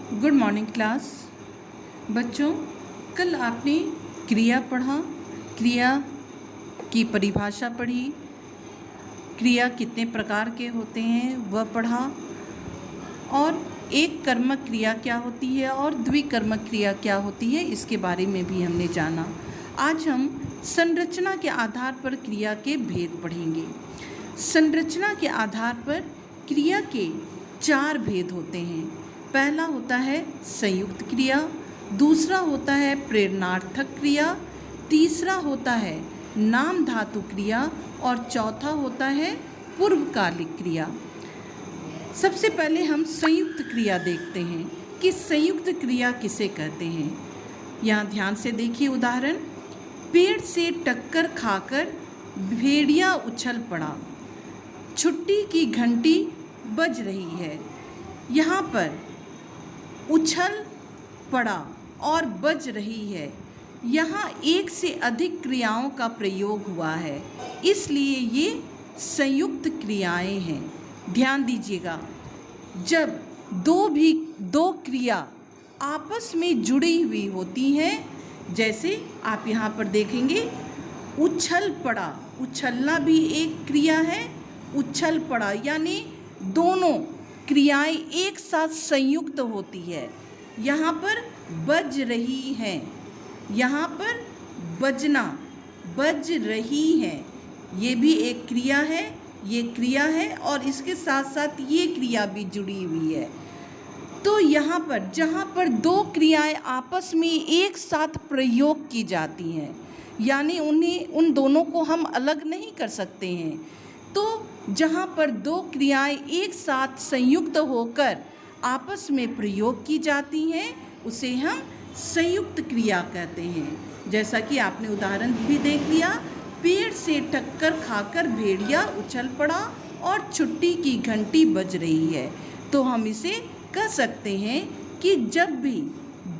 Good morning class. बच्चों, कल आपने क्रिया पढ़ा, क्रिया की परिभाषा पढ़ी, क्रिया कितने प्रकार के होते हैं वह पढ़ा, और एक कर्मक क्रिया क्या होती है और द्विकर्मक क्रिया क्या होती है इसके बारे में भी हमने जाना। आज हम संरचना के आधार पर क्रिया के भेद पढ़ेंगे। संरचना के आधार पर क्रिया के 4 भेद होते हैं। पहला होता है संयुक्त क्रिया, दूसरा होता है प्रेरणार्थक क्रिया, तीसरा होता है नाम धातु क्रिया और चौथा होता है पूर्वकालिक क्रिया। सबसे पहले हम संयुक्त क्रिया देखते हैं कि संयुक्त क्रिया किसे कहते हैं। यहाँ ध्यान से देखिए उदाहरण। पेड़ से टक्कर खाकर भेड़िया उछल पड़ा, छुट्टी की घंटी बज रही है। यहाँ पर उछल पड़ा और बज रही है, यहाँ एक से अधिक क्रियाओं का प्रयोग हुआ है, इसलिए ये संयुक्त क्रियाएं हैं। ध्यान दीजिएगा, जब दो क्रिया आपस में जुड़ी हुई होती हैं, जैसे आप यहाँ पर देखेंगे उछल पड़ा, उछलना भी एक क्रिया है। उछल पड़ा यानी दोनों क्रियाएं एक साथ संयुक्त होती है। यहाँ पर बज रही हैं, यहाँ पर बजना, बज रही हैं, ये भी एक क्रिया है, ये क्रिया है और इसके साथ साथ ये क्रिया भी जुड़ी हुई है। तो यहाँ पर जहाँ पर दो क्रियाएं आपस में एक साथ प्रयोग की जाती हैं, यानी उन दोनों को हम अलग नहीं कर सकते हैं। तो जहाँ पर दो क्रियाएं एक साथ संयुक्त होकर आपस में प्रयोग की जाती हैं उसे हम संयुक्त क्रिया कहते हैं। जैसा कि आपने उदाहरण भी देख लिया, पेड़ से टक्कर खाकर भेड़िया उछल पड़ा और छुट्टी की घंटी बज रही है। तो हम इसे कह सकते हैं कि जब भी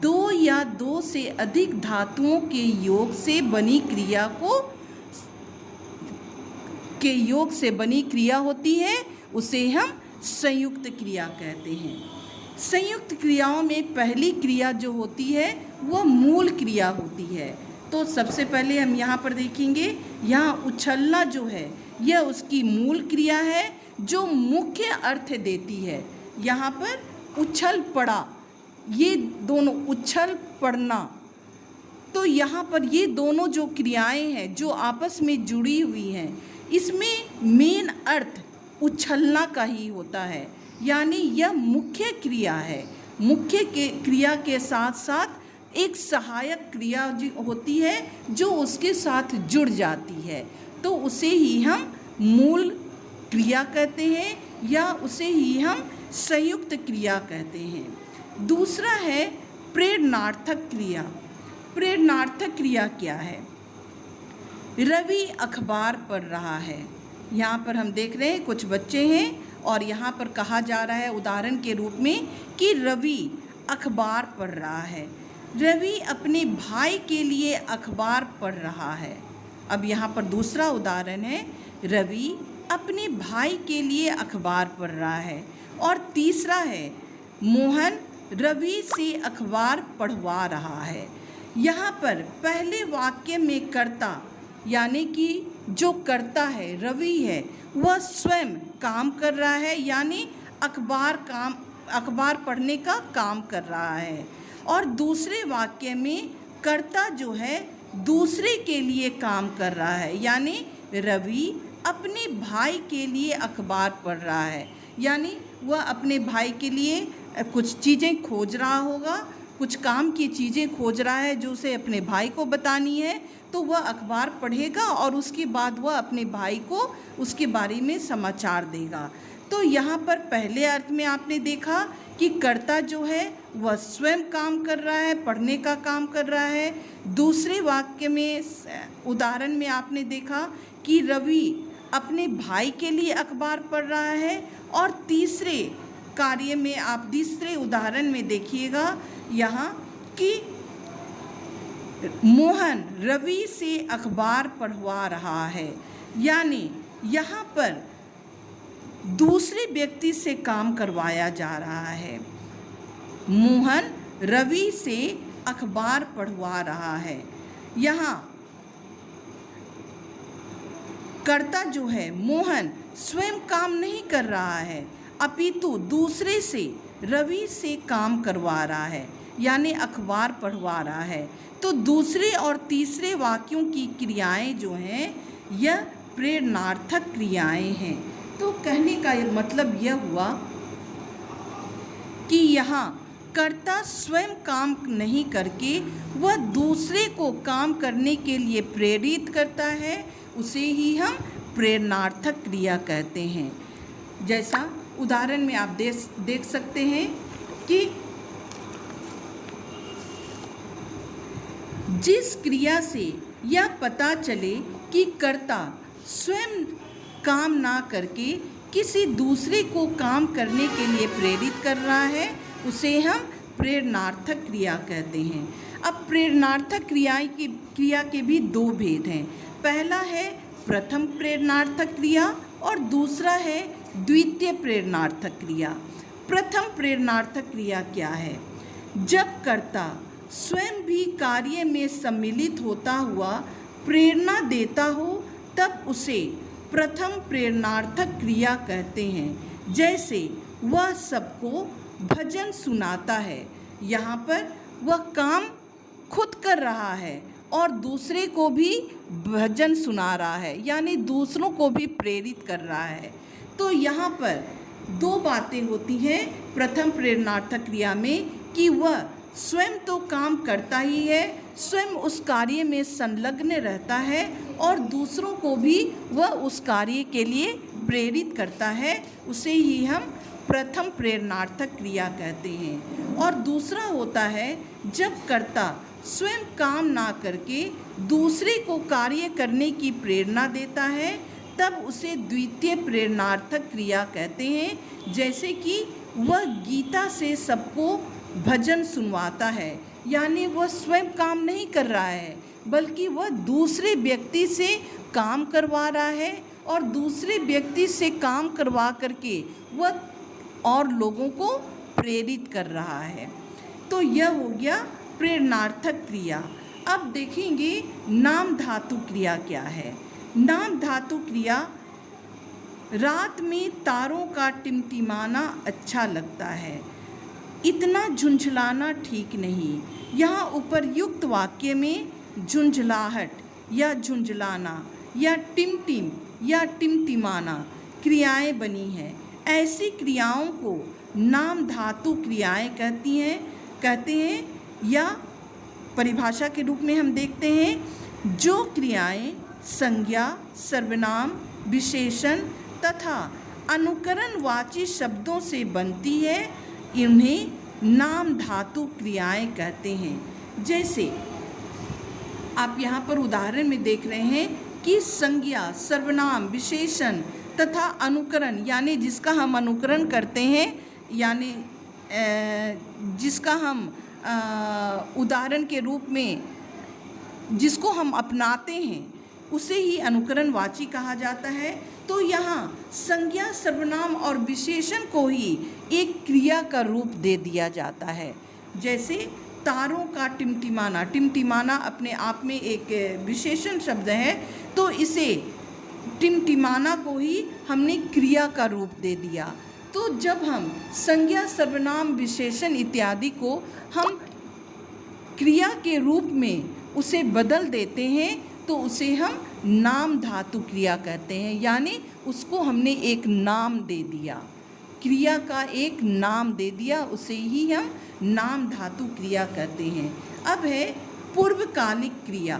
दो या दो से अधिक धातुओं के योग से बनी क्रिया होती है उसे हम संयुक्त क्रिया कहते हैं। संयुक्त क्रियाओं में पहली क्रिया जो होती है वह मूल क्रिया होती है। तो सबसे पहले हम यहाँ पर देखेंगे, यहाँ उछलना जो है यह उसकी मूल क्रिया है जो मुख्य अर्थ देती है। यहाँ पर उछल पड़ा, ये दोनों उछल पड़ना, तो यहाँ पर ये दोनों जो क्रियाएं हैं जो आपस में जुड़ी हुई हैं, इसमें मेन अर्थ उछलना का ही होता है, यानी यह मुख्य क्रिया है। मुख्य क्रिया के साथ साथ एक सहायक क्रिया होती है जो उसके साथ जुड़ जाती है, तो उसे ही हम मूल क्रिया कहते हैं या उसे ही हम संयुक्त क्रिया कहते हैं। दूसरा है प्रेरणार्थक क्रिया। प्रेरणार्थक क्रिया क्या है? रवि अखबार पढ़ रहा है। यहाँ पर हम देख रहे हैं कुछ बच्चे हैं और यहाँ पर कहा जा रहा है उदाहरण के रूप में कि रवि अखबार पढ़ रहा है। रवि अपने भाई के लिए अखबार पढ़ रहा है। अब यहाँ पर दूसरा उदाहरण है, रवि अपने भाई के लिए अखबार पढ़ रहा है। और तीसरा है, मोहन रवि से अखबार पढ़वा रहा है। यहाँ पर पहले वाक्य में कर्ता यानी कि जो कर्ता है रवि है, वह स्वयं काम कर रहा है, यानी अखबार पढ़ने का काम कर रहा है। और दूसरे वाक्य में कर्ता जो है दूसरे के लिए काम कर रहा है, यानी रवि अपने भाई के लिए अखबार पढ़ रहा है, यानी वह अपने भाई के लिए कुछ चीज़ें खोज रहा होगा, कुछ काम की चीज़ें खोज रहा है जो उसे अपने भाई को बतानी है, तो वह अखबार पढ़ेगा और उसके बाद वह अपने भाई को उसके बारे में समाचार देगा। तो यहाँ पर पहले अर्थ में आपने देखा कि कर्ता जो है वह स्वयं काम कर रहा है, पढ़ने का काम कर रहा है। दूसरे वाक्य में उदाहरण में आपने देखा कि रवि अपने भाई के लिए अखबार पढ़ रहा है। और तीसरे कार्य में आप तीसरे उदाहरण में देखिएगा यहाँ कि मोहन रवि से अखबार पढ़वा रहा है, यानी यहाँ पर दूसरे व्यक्ति से काम करवाया जा रहा है। मोहन रवि से अखबार पढ़वा रहा है। यहाँ कर्ता जो है मोहन स्वयं काम नहीं कर रहा है, अपितु दूसरे से रवि से काम करवा रहा है, यानी अखबार पढ़वा रहा है। तो दूसरे और तीसरे वाक्यों की क्रियाएं जो हैं यह प्रेरणार्थक क्रियाएं हैं। तो कहने का मतलब यह हुआ कि यहाँ कर्ता स्वयं काम नहीं करके वह दूसरे को काम करने के लिए प्रेरित करता है, उसे ही हम प्रेरणार्थक क्रिया कहते हैं। जैसा उदाहरण में आप देख सकते हैं कि जिस क्रिया से यह पता चले कि कर्ता स्वयं काम ना करके किसी दूसरे को काम करने के लिए प्रेरित कर रहा है, उसे हम प्रेरणार्थक क्रिया कहते हैं। अब प्रेरणार्थक क्रिया के भी दो भेद हैं। पहला है प्रथम प्रेरणार्थक क्रिया और दूसरा है द्वितीय प्रेरणार्थक क्रिया। प्रथम प्रेरणार्थक क्रिया क्या है? जब कर्ता स्वयं भी कार्य में सम्मिलित होता हुआ प्रेरणा देता हो तब उसे प्रथम प्रेरणार्थक क्रिया कहते हैं। जैसे वह सबको भजन सुनाता है, यहाँ पर वह काम खुद कर रहा है और दूसरे को भी भजन सुना रहा है, यानी दूसरों को भी प्रेरित कर रहा है। तो यहाँ पर दो बातें होती हैं प्रथम प्रेरणार्थक क्रिया में कि वह स्वयं तो काम करता ही है, स्वयं उस कार्य में संलग्न रहता है और दूसरों को भी वह उस कार्य के लिए प्रेरित करता है, उसे ही हम प्रथम प्रेरणार्थक क्रिया कहते हैं। और दूसरा होता है जब कर्ता स्वयं काम ना करके दूसरे को कार्य करने की प्रेरणा देता है, तब उसे द्वितीय प्रेरणार्थक क्रिया कहते हैं। जैसे कि वह गीता से सबको भजन सुनवाता है, यानी वह स्वयं काम नहीं कर रहा है बल्कि वह दूसरे व्यक्ति से काम करवा रहा है और दूसरे व्यक्ति से काम करवा करके वह और लोगों को प्रेरित कर रहा है। तो यह हो गया प्रेरणार्थक क्रिया। अब देखेंगे नाम धातु क्रिया क्या है। नाम धातु क्रिया, रात में तारों का टिमटिमाना अच्छा लगता है, इतना झुंझलाना ठीक नहीं। यहाँ उपर्युक्त वाक्य में झुंझलाहट या झुंझलाना या टिमटिम या टिमटिमाना क्रियाएं बनी हैं। ऐसी क्रियाओं को नाम धातु क्रियाएं कहते हैं या परिभाषा के रूप में हम देखते हैं जो क्रियाएं संज्ञा, सर्वनाम, विशेषण तथा अनुकरणवाची शब्दों से बनती है, इन्हें नाम धातु क्रियाएं कहते हैं। जैसे आप यहाँ पर उदाहरण में देख रहे हैं कि संज्ञा, सर्वनाम, विशेषण तथा अनुकरण, यानी जिसका हम अनुकरण करते हैं, यानी जिसका हम उदाहरण के रूप में जिसको हम अपनाते हैं उसे ही अनुकरणवाची कहा जाता है। तो यहाँ संज्ञा, सर्वनाम और विशेषण को ही एक क्रिया का रूप दे दिया जाता है। जैसे तारों का टिमटिमाना, टिमटिमाना अपने आप में एक विशेषण शब्द है, तो इसे टिमटिमाना को ही हमने क्रिया का रूप दे दिया। तो जब हम संज्ञा, सर्वनाम, विशेषण इत्यादि को हम क्रिया के रूप में उसे बदल देते हैं तो उसे हम नाम धातु क्रिया कहते हैं, यानी उसको हमने एक नाम दे दिया, क्रिया का एक नाम दे दिया, उसे ही हम नाम धातु क्रिया कहते हैं। अब है पूर्वकालिक क्रिया।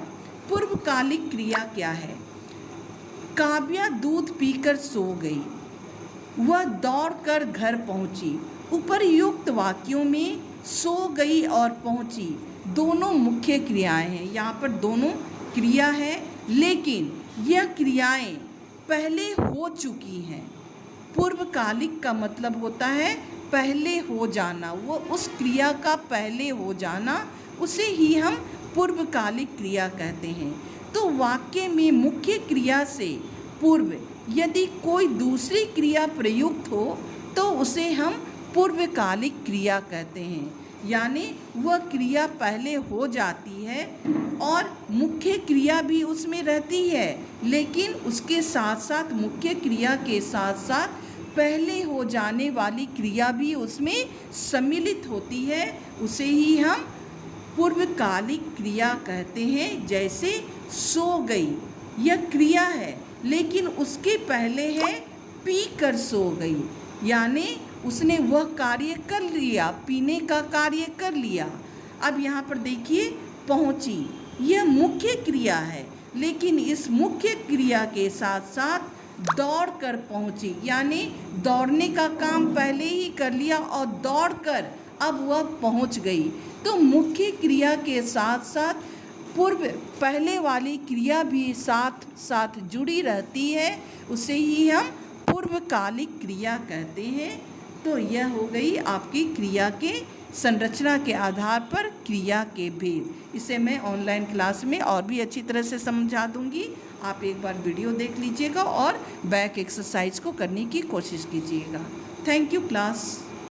पूर्वकालिक क्रिया क्या है? काव्या दूध पीकर सो गई, वह दौड़कर घर पहुंची। उपर्युक्त वाक्यों में सो गई और पहुंची दोनों मुख्य क्रियाएं हैं। यहाँ पर दोनों क्रिया है, लेकिन यह क्रियाएं पहले हो चुकी हैं। पूर्वकालिक का मतलब होता है पहले हो जाना, वो उस क्रिया का पहले हो जाना, उसे ही हम पूर्वकालिक क्रिया कहते हैं। तो वाक्य में मुख्य क्रिया से पूर्व यदि कोई दूसरी क्रिया प्रयुक्त हो तो उसे हम पूर्वकालिक क्रिया कहते हैं। यानी वह क्रिया पहले हो जाती है और मुख्य क्रिया भी उसमें रहती है, लेकिन उसके साथ साथ मुख्य क्रिया के साथ साथ पहले हो जाने वाली क्रिया भी उसमें सम्मिलित होती है। उसे ही हम पूर्वकालिक क्रिया कहते हैं। जैसे सो गई, यह क्रिया है, लेकिन उसके पहले है पी कर सो गई, यानी उसने वह कार्य कर लिया, पीने का कार्य कर लिया। अब यहाँ पर देखिए पहुँची, यह मुख्य क्रिया है, लेकिन इस मुख्य क्रिया के साथ साथ दौड़ कर पहुँची, यानी दौड़ने का काम पहले ही कर लिया और दौड़ कर अब वह पहुँच गई। तो मुख्य क्रिया के साथ साथ पहले वाली क्रिया भी साथ साथ जुड़ी रहती है, उसे ही हम पूर्वकालिक क्रिया कहते हैं। तो यह हो गई आपकी क्रिया के संरचना के आधार पर क्रिया के भेद। इसे मैं ऑनलाइन क्लास में और भी अच्छी तरह से समझा दूंगी। आप एक बार वीडियो देख लीजिएगा और बैक एक्सरसाइज को करने की कोशिश कीजिएगा। Thank you class.